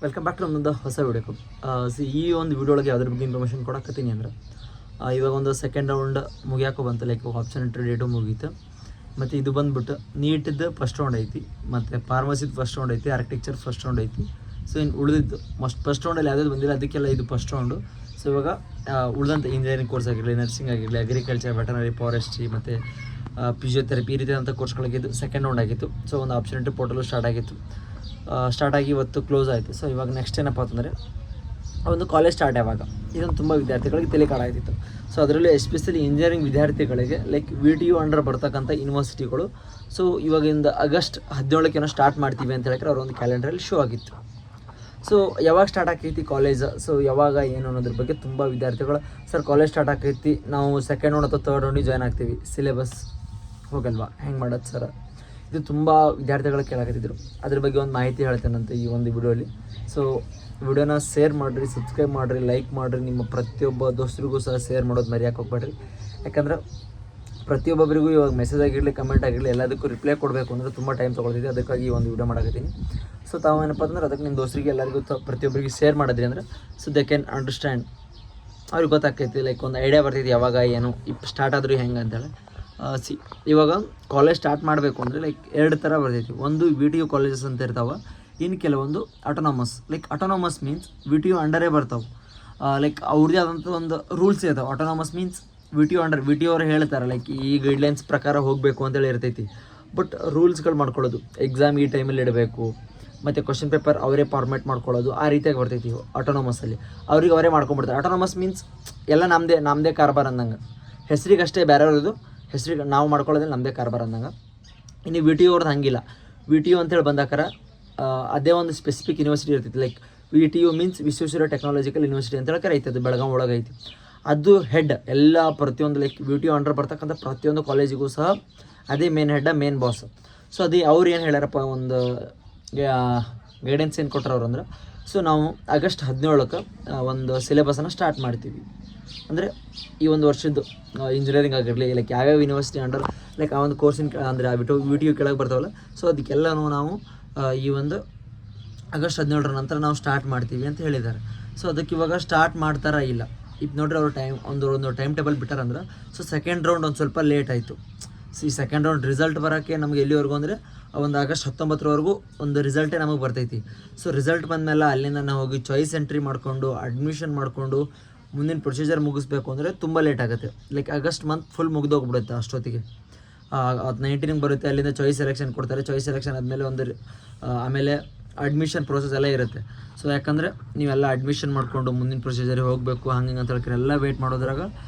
Welcome back to ನಮ್ಮದು ಹೊಸ video. ಈ ಒಂದು ವಿಡಿಯೋ ಒಳಗೆ ಯಾವ್ದ್ರ ಬಗ್ಗೆ ಇನ್ಫಾರ್ಮೇಷನ್ ಕೊಡಕತ್ತೀನಿ ಅಂದ್ರೆ, ಇವಾಗ ಒಂದು ಸೆಕೆಂಡ್ ರೌಂಡ್ ಮುಗಿಯಾಕೋ ಬಂತು. ಲೈಕ್ ಆಪ್ಷನ್ ಡೇಟು ಮುಗೀತು. ಮತ್ತು ಇದು ಬಂದುಬಿಟ್ಟು ನೀಟಿದ್ದು ಫಸ್ಟ್ ರೌಂಡ್ ಐತಿ, ಮತ್ತು ಫಾರ್ಮಸಿದು ಫಸ್ಟ್ ರೌಂಡ್ ಐತಿ, ಆರ್ಕಿಟೆಕ್ಚರ್ ಫಸ್ಟ್ ರೌಂಡ್ ಐತಿ. ಸೊ ಇನ್ನು ಉಳಿದಿದ್ದು ಫಸ್ಟ್ ರೌಂಡಲ್ಲಿ ಯಾವ್ದು ಬಂದಿಲ್ಲ, ಅದಕ್ಕೆಲ್ಲ ಇದು ಫಸ್ಟ್ ರೌಂಡು. ಸೊ ಇವಾಗ ಉಳಿದಂಥ ಇಂಜಿನಿಯರಿಂಗ್ ಕೋರ್ಸ್ ಆಗಿರಲಿ, ನರ್ಸಿಂಗ್ ಆಗಿರಲಿ, ಅಗ್ರಿಕಲ್ಚರ್, ವೆಟನರಿ, ಫಾರೆಸ್ಟ್ರಿ ಮತ್ತು ಫಿಸಿಯೋಥೆರಪಿ, ಈ ರೀತಿಯಾದಂಥ ಕೋರ್ಸ್ಗಳಿಗೆ ಇದು ಸೆಕೆಂಡ್ ರೌಂಡ್ ಆಗಿತ್ತು. ಸೊ ಒಂದು ಆಪ್ಷನ್ ಪೋರ್ಟಲು ಸ್ಟಾರ್ಟ್ ಆಗಿ ಇವತ್ತು ಕ್ಲೋಸ್ ಆಯಿತು. ಸೊ ಇವಾಗ ನೆಕ್ಸ್ಟ್ ಏನಪ್ಪ ಅಂತಂದರೆ, ಒಂದು ಕಾಲೇಜ್ ಸ್ಟಾರ್ಟ್ ಯಾವಾಗ ಇದೊಂದು ತುಂಬ ವಿದ್ಯಾರ್ಥಿಗಳಿಗೆ ತಲೆ ಕಾಡಾಗ್ತಿತ್ತು. ಸೊ ಅದರಲ್ಲೂ ಎಸ್ಪೆಷಲಿ ಇಂಜಿನಿಯರಿಂಗ್ ವಿದ್ಯಾರ್ಥಿಗಳಿಗೆ ಲೈಕ್ VTU ಅಂಡರ್ ಬರ್ತಕ್ಕಂಥ ಯೂನಿವರ್ಸಿಟಿಗಳು ಸೊ ಇವಾಗಿಂದ ಆಗಸ್ಟ್ 17 ಸ್ಟಾರ್ಟ್ ಮಾಡ್ತೀವಿ ಅಂತ ಹೇಳಿದ್ರೆ ಅವ್ರ ಒಂದು ಕ್ಯಾಲೆಂಡ್ರಲ್ಲಿ ಶೋ ಆಗಿತ್ತು. ಸೊ ಯಾವಾಗ ಸ್ಟಾರ್ಟ್ ಆಕೈತಿ ಕಾಲೇಜ್, ಸೊ ಯಾವಾಗ ಏನು ಅನ್ನೋದ್ರ ಬಗ್ಗೆ ತುಂಬ ವಿದ್ಯಾರ್ಥಿಗಳು, ಸರ್ ಕಾಲೇಜ್ ಸ್ಟಾರ್ಟ್ ಆಕೈತಿ, ನಾವು ಸೆಕೆಂಡ್ ರೌಂಡ್ ಅಥವಾ ಥರ್ಡ್ ರೌಂಡಿಗೆ ಜಾಯ್ನ್ ಆಗ್ತೀವಿ, ಸಿಲೆಬಸ್ ಹೋಗಲ್ವಾ, ಹೆಂಗೆ ಮಾಡೋದು ಸರ್, ಇದು ತುಂಬ ವಿದ್ಯಾರ್ಥಿಗಳು ಕೇಳಾಕತ್ತಿದ್ರು. ಅದ್ರ ಬಗ್ಗೆ ಒಂದು ಮಾಹಿತಿ ಹೇಳ್ತೇನಂತೆ ಈ ಒಂದು ವಿಡಿಯೋಲಿ. ಸೊ ವಿಡಿಯೋನ ಶೇರ್ ಮಾಡಿರಿ, ಸಬ್ಸ್ಕ್ರೈಬ್ ಮಾಡಿರಿ, ಲೈಕ್ ಮಾಡಿರಿ, ನಿಮ್ಮ ಪ್ರತಿಯೊಬ್ಬ ದೋಸ್ತರಿಗೂ ಸಹ ಶೇರ್ ಮಾಡೋದು ಮರೆಯೋಕೆ ಹೋಗ್ಬೇಡ್ರಿ. ಯಾಕಂದ್ರೆ ಪ್ರತಿಯೊಬ್ಬರಿಗೂ ಇವಾಗ ಮೆಸೇಜ್ ಆಗಿರಲಿ, ಕಮೆಂಟ್ ಆಗಿರಲಿ, ಎಲ್ಲದಕ್ಕೂ ರಿಪ್ಲೈ ಕೊಡಬೇಕು ಅಂದರೆ ತುಂಬ ಟೈಮ್ ತೊಗೊಳ್ತಿದೆ. ಅದಕ್ಕಾಗಿ ಈ ಒಂದು ವಿಡಿಯೋ ಮಾಡಾಕತ್ತೀನಿ. ಸೊ ತಾವೇನಪ್ಪ ಅಂದ್ರೆ ಅದಕ್ಕೆ ನಿಮ್ಮ ದೋಸ್ತರಿಗೆ ಎಲ್ಲರಿಗೂ ಪ್ರತಿಯೊಬ್ಬರಿಗೆ ಶೇರ್ ಮಾಡಿದ್ರಿ ಅಂದರೆ ಸೊ ದೇ ಕ್ಯಾನ್ ಅಂಡರ್ಸ್ಟ್ಯಾಂಡ್, ಅವ್ರಿಗೆ ಗೊತ್ತಾಗ್ತೈತಿ, ಲೈಕ್ ಒಂದು ಐಡಿಯಾ ಬರ್ತೈತಿ ಯಾವಾಗ ಏನು ಸ್ಟಾರ್ಟ್ ಆದರೂ ಹೆಂಗೆ ಅಂತೇಳಿ. ಇವಾಗ ಕಾಲೇಜ್ ಸ್ಟಾರ್ಟ್ ಮಾಡಬೇಕು ಅಂದರೆ ಲೈಕ್ ಎರಡು ಥರ ಬರ್ತೈತಿ. ಒಂದು VTU ಕಾಲೇಜಸ್ ಅಂತ ಇರ್ತಾವೆ, ಇನ್ನು ಕೆಲವೊಂದು autonomous. Like autonomous means VTU ಅಂಡರೇ ಬರ್ತಾವೆ. ಲೈಕ್ ಅವ್ರದ್ದೇ ಆದಂಥ ಒಂದು ರೂಲ್ಸ್ ಇರ್ತಾವೆ. ಆಟೋನಮಸ್ ಮೀನ್ಸ್ VTU ಅವ್ರು ಹೇಳ್ತಾರೆ ಲೈಕ್ ಈ ಗೈಡ್ಲೈನ್ಸ್ ಪ್ರಕಾರ ಹೋಗಬೇಕು ಅಂತೇಳಿ ಇರ್ತೈತಿ. ಬಟ್ ರೂಲ್ಸ್ಗಳು ಮಾಡ್ಕೊಳ್ಳೋದು, ಎಕ್ಸಾಮ್ ಈ ಟೈಮಲ್ಲಿ ಇಡಬೇಕು, ಮತ್ತು ಕ್ವಶನ್ ಪೇಪರ್ ಅವರೇ ಫಾರ್ಮೇಟ್ ಮಾಡ್ಕೊಳ್ಳೋದು, ಆ ರೀತಿಯಾಗಿ ಬರ್ತೈತಿ ಆಟೋನಮಸ್ಸಲ್ಲಿ. ಅವ್ರಿಗೆ ಅವರೇ ಮಾಡ್ಕೊಂಡ್ಬಿಡ್ತಾರೆ. ಆಟೋನಮಸ್ ಮೀನ್ಸ್ ಎಲ್ಲ ನಮ್ಮದೇ ಕಾರ್ಬಾರ್ ಅಂದಂಗೆ, ಹೆಸರಿಗಷ್ಟೇ ಬೇರೆಯವ್ರದ್ದು, ಹೆಸರಿಗೆ ನಾವು ಮಾಡ್ಕೊಳ್ಳೋದ್ರಲ್ಲಿ ನಮ್ಮದೇ ಕಾರ್ಬಾರ್ ಅಂದಂಗೆ. ಇನ್ನು VTU ಅವ್ರದ್ದು ಹಂಗಿಲ್ಲ. VTU ಅಂತೇಳಿ ಬಂದಾಕಾರ ಅದೇ ಒಂದು ಸ್ಪೆಸಿಫಿಕ್ ಯೂನಿವರ್ಸಿಟಿ ಇರ್ತೈತಿ. Like VTU means Visvesvaraya technological university ಅಂತ ಹೇಳಕ್ಕೆ ಐತೆ, ಅದು ಬೆಳಗಾವಿ ಒಳಗೆ ಐತಿ. ಅದು ಹೆಡ್ ಎಲ್ಲ ಪ್ರತಿಯೊಂದು ಲೈಕ್ VTU ಅಂಡರ್ ಬರ್ತಕ್ಕಂಥ ಪ್ರತಿಯೊಂದು ಕಾಲೇಜಿಗೂ ಸಹ ಅದೇ main head, main boss. So ಅದೇ ಅವ್ರು ಏನು ಹೇಳ್ಯಾರಪ್ಪ, ಒಂದು ಗೈಡೆನ್ಸ್ ಏನು ಕೊಟ್ಟರು ಅಂದ್ರೆ, ಸೊ ನಾವು ಆಗಸ್ಟ್ 17 ಒಂದು ಸಿಲೆಬಸನ್ನು ಸ್ಟಾರ್ಟ್ ಮಾಡ್ತೀವಿ. ಅಂದರೆ ಈ ಒಂದು ವರ್ಷದ್ದು ಇಂಜಿನಿಯರಿಂಗ್ ಆಗಿರಲಿ, ಲೈಕ್ ಯಾವ್ಯಾವ ಯೂನಿವರ್ಸಿಟಿ ಅಂಡರ್ ಲೈಕ್ ಆ ಒಂದು ಕೋರ್ಸಿನ ಅಂದರೆ VTU ಕೆಳಗೆ ಬರ್ತಾವಲ್ಲ, ಸೊ ಅದಕ್ಕೆಲ್ಲನೂ ನಾವು ಈ ಒಂದು ಆಗಸ್ಟ್ 17 ನಂತರ ನಾವು ಸ್ಟಾರ್ಟ್ ಮಾಡ್ತೀವಿ ಅಂತ ಹೇಳಿದ್ದಾರೆ. ಸೊ ಅದಕ್ಕೆ ಇವಾಗ ಸ್ಟಾರ್ಟ್ ಮಾಡ್ತಾರಾ ಇಲ್ಲ, ಇದು ನೋಡ್ರಿ ಅವ್ರು ಒಂದು ಟೈಮ್ ಟೇಬಲ್ ಬಿಟ್ಟಾರಂದ್ರೆ. ಸೊ ಸೆಕೆಂಡ್ ರೌಂಡ್ ಒಂದು ಸ್ವಲ್ಪ ಲೇಟ್ ಆಯಿತು. ಸೊ ಈ ಸೆಕೆಂಡ್ ರೌಂಡ್ ರಿಸಲ್ಟ್ ಬರೋಕ್ಕೆ ನಮಗೆ ಎಲ್ಲಿವರೆಗೂ ಅಂದರೆ ಒಂದು ಆಗಸ್ಟ್ 19 ಒಂದು ರಿಸಲ್ಟೇ ನಮಗೆ ಬರ್ತೈತಿ. ಸೊ ರಿಸಲ್ಟ್ ಬಂದಮೇಲೆ ಅಲ್ಲಿಂದ ನಾವು ಹೋಗಿ ಚಾಯ್ಸ್ ಎಂಟ್ರಿ ಮಾಡಿಕೊಂಡು ಅಡ್ಮಿಷನ್ ಮಾಡಿಕೊಂಡು ಮುಂದಿನ ಪ್ರೊಸೀಜರ್ ಮುಗಿಸ್ಬೇಕು ಅಂದರೆ ತುಂಬ ಲೇಟ್ ಆಗುತ್ತೆ. ಲೈಕ್ ಆಗಸ್ಟ್ ಮಂತ್ ಫುಲ್ ಮುಗಿದೋಗ್ಬಿಡುತ್ತೆ ಅಷ್ಟೊತ್ತಿಗೆ. 19 ಬರುತ್ತೆ, ಅಲ್ಲಿಂದ ಚಾಯ್ಸ್ ಸೆಲೆಕ್ಷನ್ ಕೊಡ್ತಾರೆ. ಚಾಯ್ಸ್ ಸೆಲೆಕ್ಷನ್ ಆದಮೇಲೆ ಆಮೇಲೆ ಅಡ್ಮಿಷನ್ ಪ್ರೋಸೆಸ್ ಎಲ್ಲ ಇರುತ್ತೆ. ಸೊ ಯಾಕಂದರೆ ನೀವೆಲ್ಲ ಅಡ್ಮಿಷನ್ ಮಾಡಿಕೊಂಡು ಮುಂದಿನ ಪ್ರೊಸೀಜರಿಗೆ ಹೋಗಬೇಕು, ಹಂಗೆ ಅಂತ ಹೇಳ್ತಾರೆ, ಎಲ್ಲ ವೆಯ್ಟ್ ಮಾಡೋದ್ರಾಗ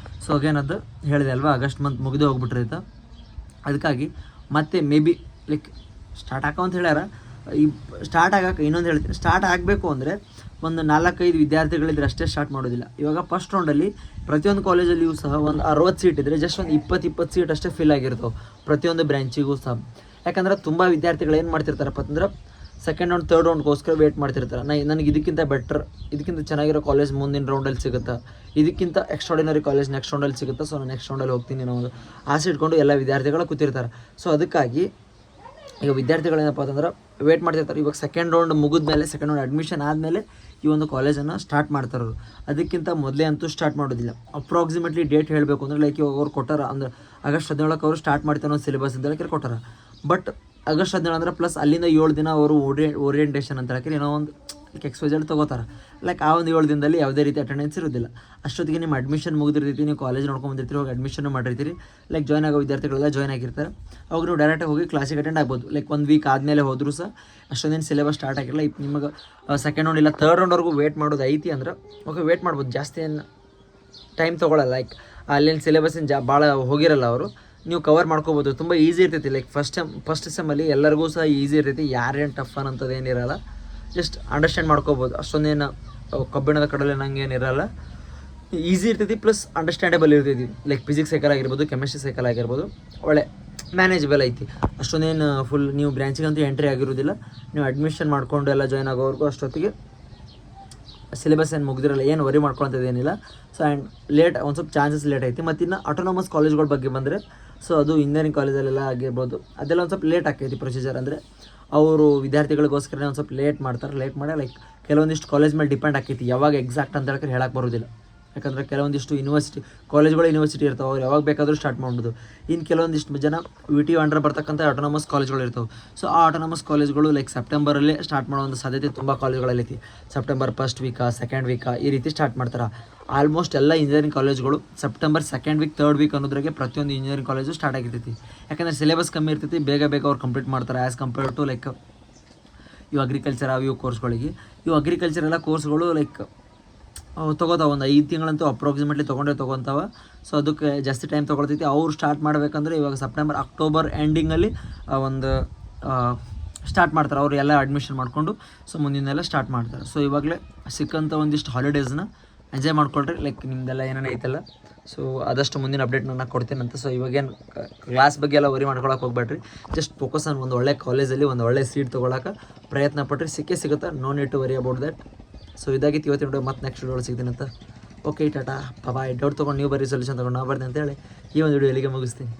ಸೊ ಅಗೇನದು ಹೇಳಿದೆ ಅಲ್ವಾ, ಆಗಸ್ಟ್ ಮಂತ್ ಮುಗಿದು ಹೋಗ್ಬಿಟ್ರೈತೆ. ಅದಕ್ಕಾಗಿ ಮತ್ತೆ ಮೇ ಬಿ ಲೈಕ್ ಸ್ಟಾರ್ಟ್ ಹಾಕೋ ಅಂತ ಹೇಳ್ಯಾರ. ಈ ಸ್ಟಾರ್ಟ್ ಆಗೋಕೆ ಇನ್ನೊಂದು ಹೇಳ್ತೀನಿ, ಸ್ಟಾರ್ಟ್ ಆಗಬೇಕು ಅಂದರೆ ಒಂದು 4-5 ವಿದ್ಯಾರ್ಥಿಗಳಿದ್ರೆ ಅಷ್ಟೇ ಸ್ಟಾರ್ಟ್ ಮಾಡೋದಿಲ್ಲ. ಇವಾಗ ಫಸ್ಟ್ ರೌಂಡಲ್ಲಿ ಪ್ರತಿಯೊಂದು ಕಾಲೇಜಲ್ಲಿಯೂ ಸಹ ಒಂದು 60 ಸೀಟ್ ಇದ್ದರೆ ಜಸ್ಟ್ ಒಂದು 20 ಸೀಟ್ ಅಷ್ಟೇ ಫಿಲ್ ಆಗಿರ್ತಾವೆ ಪ್ರತಿಯೊಂದು ಬ್ರ್ಯಾಂಚಿಗೂ ಸಹ. ಯಾಕಂದ್ರೆ ತುಂಬ ವಿದ್ಯಾರ್ಥಿಗಳು ಏನು ಮಾಡ್ತಿರ್ತಾರಪ್ಪ ಅಂದ್ರೆ ಸೆಕೆಂಡ್ ರೌಂಡ್ ಥರ್ಡ್ ರೌಂಡ್ಗೋಸ್ಕರ ವೇಟ್ ಮಾಡ್ತಿರ್ತಾರೆ. ನನಗೆ ಇದಕ್ಕಿಂತ ಬೆಟರ್, ಇದಕ್ಕಿಂತ ಚೆನ್ನಾಗಿರೋ ಕಾಲೇಜ್ ಮುಂದಿನ ರೌಂಡಲ್ಲಿ ಸಿಗುತ್ತಾ, ಇದಕ್ಕಿಂತ ಎಕ್ಸ್ಟ್ರಾಡಿನರಿ ಕಾಲೇಜ್ ನೆಕ್ಸ್ಟ್ ರೌಂಡಲ್ಲಿ ಸಿಗುತ್ತಾ, ಸೊ ನಾನು ನೆಕ್ಸ್ಟ್ ರೌಂಡಲ್ಲಿ ಹೋಗ್ತೀನಿ ಅನ್ನೋ ಒಂದು ಆಸೆ ಇಟ್ಕೊಂಡು ಎಲ್ಲ ವಿದ್ಯಾರ್ಥಿಗಳು ಕೂತಿರ್ತಾರೆ. ಸೊ ಅದಕ್ಕಾಗಿ ಈಗ ವಿದ್ಯಾರ್ಥಿಗಳೇನಪ್ಪ ಅಂತಂದ್ರೆ ವೇಟ್ ಮಾಡ್ತಿರ್ತಾರೆ. ಇವಾಗ ಸೆಕೆಂಡ್ ರೌಂಡ್ ಮುಗಿದ್ಮೇಲೆ, ಸೆಕೆಂಡ್ ರೌಂಡ್ ಅಡ್ಮಿಷನ್ ಆದಮೇಲೆ ಈ ಒಂದು ಕಾಲೇಜನ್ನು ಸ್ಟಾರ್ಟ್ ಮಾಡ್ತಾರವರು. ಅದಕ್ಕಿಂತ ಮೊದಲೇ ಅಂತೂ ಸ್ಟಾರ್ಟ್ ಮಾಡೋದಿಲ್ಲ. ಅಪ್ರಾಕ್ಸಿಮೇಟ್ಲಿ ಡೇಟ್ ಹೇಳಬೇಕು ಅಂದರೆ ಲೈಕ್ ಇವಾಗ ಅವ್ರು ಕೊಟ್ಟಾರ ಅಂದ್ರೆ ಆಗಸ್ಟ್ 17 ಅವರು ಸ್ಟಾರ್ಟ್ ಮಾಡ್ತಾರೆ ಅನ್ನೋ ಸಿಲೆಬಸ್ ಅಂತ ಹೇಳಿ ಕೊಟ್ಟಾರ. ಬಟ್ ಆಗಸ್ಟ್ 17 ಅಂದ್ರೆ ಪ್ಲಸ್ ಅಲ್ಲಿಂದ 7 ದಿನ ಅವರು ಓರಿಯೆಂಟೇಷನ್ ಅಂತ ಹೇಳಿ ಏನೋ ಒಂದು ಲೈಕ್ ಎಕ್ಸ್ಪೋಜರ್ ತೊಗೋತಾರೆ. ಲೈಕ್ ಆ ಒಂದು 7 ದಿನದಲ್ಲಿ ಯಾವುದೇ ರೀತಿ ಅಟೆಂಡೆನ್ಸ್ ಇರೋದಿಲ್ಲ. ಅಷ್ಟೊತ್ತಿಗೆ ನಿಮ್ಮ ಅಡ್ಮಿಷನ್ ಮುಗಿದಿರ್ತೈತಿ, ನೀವು ಕಾಲೇಜ್ ನೋಡ್ಕೊಂಬಂದಿರ್ತೀರಿ, ಹೋಗಿ ಅಡ್ಮಿಷನ್ ಮಾಡಿರ್ತೀರಿ. ಲೈಕ್ ಜಾಯ್ನ್ ಆಗೋ ವಿದ್ಯಾರ್ಥಿಗಳೆಲ್ಲ ಜಾಯ್ನ್ ಆಗಿರ್ತಾರೆ. ಅವಾಗ ನೀವು ಡೈರೆಕ್ಟಾಗಿ ಹೋಗಿ ಕ್ಲಾಸಿಗೆ ಅಟೆಂಡ್ ಆಗ್ಬೋದು. ಲೈಕ್ 1 ವೀಕ್ ಆದಮೇಲೆ ಹೋದರೂ ಸಹ ಅಷ್ಟೊಂದೇನು ಸಿಲೆಬಸ್ ಸ್ಟಾರ್ಟ್ ಆಗಿರಲ್ಲ. ನಿಮಗೆ ಸೆಕೆಂಡ್ ರೌಂಡ್ ಇಲ್ಲ ಥರ್ಡ್ ರೌಂಡ್ವರೆಗೂ ವೇಟ್ ಮಾಡೋದು ಐತಿ ಅಂದ್ರೆ ಓಕೆ ವೇಟ್ ಮಾಡ್ಬೋದು, ಜಾಸ್ತಿ ಏನು ಟೈಮ್ ತೊಗೊಳ್ಳಲ್ಲ. ಲೈಕ್ ಅಲ್ಲೇನು ಸಿಲೆಬಸ್ಸಿನ ಭಾಳ ಹೋಗಿರಲ್ಲ ಅವರು, ನೀವು ಕವರ್ ಮಾಡ್ಕೋಬೋದು. ತುಂಬ ಈಸಿ ಇರ್ತೈತಿ. ಲೈಕ್ ಫಸ್ಟ್ ಸೆಮ್ಮಲ್ಲಿ ಎಲ್ಲರಿಗೂ ಸಹ ಈಸಿ ಇರ್ತೈತಿ, ಯಾರೇನು ಟಫ್ ಅನ್ನೋಂಥದ್ದು ಏನಿರಲ್ಲ, ಜಸ್ಟ್ ಅಂಡರ್ಸ್ಟ್ಯಾಂಡ್ ಮಾಡ್ಕೋಬೋದು. ಅಷ್ಟೊಂದೇನು ಕಬ್ಬಿಣದ ಕಡಲೆ ನಂಗೆ ಏನಿರಲ್ಲ, ಈಸಿ ಇರ್ತೈತಿ, ಪ್ಲಸ್ ಅಂಡರ್ಸ್ಟ್ಯಾಂಡೇಬಲ್ ಇರ್ತೈತಿ. ಲೈಕ್ ಫಿಸಿಕ್ಸ್ ಸೈಕಲ್ ಆಗಿರ್ಬೋದು, ಕೆಮಿಸ್ಟ್ರಿ ಸೈಕಲ್ ಆಗಿರ್ಬೋದು, ಒಳ್ಳೆ ಮ್ಯಾನೇಜಬಲ್ ಐತಿ. ಅಷ್ಟೊಂದೇನು ಫುಲ್ ನೀವು ಬ್ರ್ಯಾಂಚಿಗಂತೂ ಎಂಟ್ರಿ ಆಗಿರೋದಿಲ್ಲ. ನೀವು ಅಡ್ಮಿಷನ್ ಮಾಡಿಕೊಂಡು ಎಲ್ಲ ಜಾಯ್ನ್ ಆಗೋವರೆಗೂ ಅಷ್ಟೊತ್ತಿಗೆ ಸಿಲೆಬಸ್ ಏನು ಮುಗಿದಿರಲ್ಲ, ಏನು ವರಿ ಮಾಡ್ಕೊಳಂಥದ್ದು ಏನಿಲ್ಲ. ಸೊ ಆ್ಯಂಡ್ ಲೇಟ್ ಒಂದು ಸ್ವಲ್ಪ ಚಾನ್ಸಸ್ ಲೇಟ್ ಐತಿ. ಮತ್ತು ಇನ್ನು ಆಟೋನಮಸ್ ಕಾಲೇಜ್ಗಳ ಬಗ್ಗೆ ಬಂದರೆ, ಸೊ ಅದು ಇಂಜಿನಿಯರಿಂಗ್ ಕಾಲೇಜಲ್ಲೆಲ್ಲ ಆಗಿರ್ಬೋದು, ಅದೆಲ್ಲ ಒಂದು ಸ್ವಲ್ಪ ಲೇಟ್ ಆಕೈತಿ ಪ್ರೊಸೀಜರ್. ಅಂದರೆ ಅವರು ವಿದ್ಯಾರ್ಥಿಗಳಿಗೋಸ್ಕರನೇ ಒಂದು ಸ್ವಲ್ಪ ಲೇಟ್ ಮಾಡಿ ಲೈಕ್ ಕೆಲವೊಂದಿಷ್ಟು ಕಾಲೇಜ್ ಮೇಲೆ ಡಿಪೆಂಡ್ ಆಕೈತಿ ಯಾವಾಗ ಎಕ್ಸಾಕ್ಟ್ ಅಂತ ಹೇಳ್ಕೊಂಡು ಹೇಳಕ್ಕೆ ಬರೋದಿಲ್ಲ. ಯಾಕಂದರೆ ಕೆಲವೊಂದಿಷ್ಟು ಯೂನಿವರ್ಸಿಟಿ ಇರ್ತಾವೆ, ಅವ್ರು ಯಾವಾಗ ಬೇಕಾದರೂ ಸ್ಟಾರ್ಟ್ ಮಾಡ್ಬೋದು. ಇನ್ನು ಕೆಲವೊಂದಿಷ್ಟು ಜನ VT ಅಂಡರ್ ಬರ್ತಕ್ಕಂಥ ಆಟೋನಮಸ್ ಕಾಲೇಜ್ಗಳು ಇರ್ತವೆ. ಸೊ ಆ ಆಟೋನಮಸ್ ಕಾಲೇಜ್ಗಳು ಲೈಕ್ ಸೆಪ್ಟೆಂಬರಲ್ಲೇ ಸ್ಟಾರ್ಟ್ ಮಾಡೋ ಒಂದು ಸಾಧ್ಯತೆ ತುಂಬ ಕಾಲೇಜ್ಗಳಲ್ಲೈತಿ. ಸೆಪ್ಟೆಂಬರ್ 1st ವೀಕಾ 2nd ವೀಕಾ ಈ ರೀತಿ ಸ್ಟಾರ್ಟ್ ಮಾಡ್ತಾರೆ. ಆಲ್ಮೋಸ್ಟ್ ಎಲ್ಲ ಇಂಜಿನಿಯರಿಂಗ್ ಕಾಲೇಜ್ಗಳು September 2nd week 3rd week ಅನ್ನೋದ್ರಾಗೆ ಪ್ರತಿಯೊಂದು ಇಂಜಿನಿಯರಿಂಗ್ ಕಾಲೇಜು ಸ್ಟಾರ್ಟ್ ಆಗಿರ್ತೈತಿ. ಯಾಕಂದರೆ ಸಿಲೆಬಸ್ ಕಮ್ಮಿ ಇರ್ತೈತಿ, ಬೇಗ ಅವ್ರು ಕಂಪ್ಲೀಟ್ ಮಾಡ್ತಾರೆ ಆ್ಯಸ್ ಕಂಪೇರ್ಡ್ ಟು ಲೈಕ್ ಇವು ಅಗ್ರಿಕಲ್ಚರ್ ಇವು ಕೋರ್ಸ್ಗಳಿಗೆ. ಇವು ಅಗ್ರಿಕಲ್ಚರ್ ಎಲ್ಲ ಕೋರ್ಸ್ಗಳು ಲೈಕ್ ತೊಗೋತಾವೆ, ಒಂದು 5 ತಿಂಗಳಂತೂ ಅಪ್ರಾಕ್ಸಿಮೇಟ್ಲಿ ತೊಗೊತಾವ. ಸೊ ಅದಕ್ಕೆ ಜಾಸ್ತಿ ಟೈಮ್ ತೊಗೊಳ್ತೈತಿ. ಅವ್ರು ಸ್ಟಾರ್ಟ್ ಮಾಡಬೇಕಂದ್ರೆ ಇವಾಗ ಸೆಪ್ಟೆಂಬರ್ ಅಕ್ಟೋಬರ್ ಎಂಡಿಂಗಲ್ಲಿ ಒಂದು ಸ್ಟಾರ್ಟ್ ಮಾಡ್ತಾರೆ. ಅವರು ಎಲ್ಲ ಅಡ್ಮಿಷನ್ ಮಾಡಿಕೊಂಡು ಸೊ ಮುಂದಿನೆಲ್ಲ ಸ್ಟಾರ್ಟ್ ಮಾಡ್ತಾರೆ. ಸೊ ಇವಾಗಲೇ ಸಿಕ್ಕಂಥ ಒಂದಿಷ್ಟು ಹಾಲಿಡೇಸ್ನ ಎಂಜಾಯ್ ಮಾಡ್ಕೊಳ್ರಿ. ಲೈಕ್ ನಿಮ್ದೆಲ್ಲ ಏನೇನು ಐತಲ್ಲ, ಸೊ ಆದಷ್ಟು ಮುಂದಿನ ಅಪ್ಡೇಟ್ ನಾನು ಕೊಡ್ತೇನಂತ. ಸೊ ಇವಾಗೇನು ಕ್ಲಾಸ್ ಬಗ್ಗೆ ಎಲ್ಲ ವರಿ ಮಾಡ್ಕೊಳಕ್ಕೆ ಹೋಗ್ಬೇಡ್ರಿ. ಜಸ್ಟ್ ಫೋಕಸ್ ಆನ್ ಒಂದು ಒಳ್ಳೆ ಕಾಲೇಜಲ್ಲಿ ಒಂದು ಒಳ್ಳೆ ಸೀಟ್ ತೊಗೊಳಕ್ಕೆ ಪ್ರಯತ್ನ ಪಟ್ರಿ. ಸಿಗುತ್ತೆ, no need to worry about that. So ಇದಾಗಿತ್ತು ಇವತ್ತಿನ ವಿಡಿಯೋ. ಮತ್ತೆ ನೆಕ್ಸ್ಟ್ ವಿಡಿಯೋ ಸಿಗ್ತೀನಿ ಅಂತ. ಓಕೆ ಟಾಟಾ ಬಾಯ್. ಡೌಟ್ ತೊಗೊಂಡು ನೀವು ಬರೀ ಸೊಲ್ಯೂಷನ್ ತೊಗೊಂಡು ನಾವು ಬರ್ತೀನಿ ಅಂತೇಳಿ ಈ ಒಂದು ವಿಡಿಯೋ ಇಲ್ಲಿಗೆ ಮುಗಿಸ್ತೀನಿ.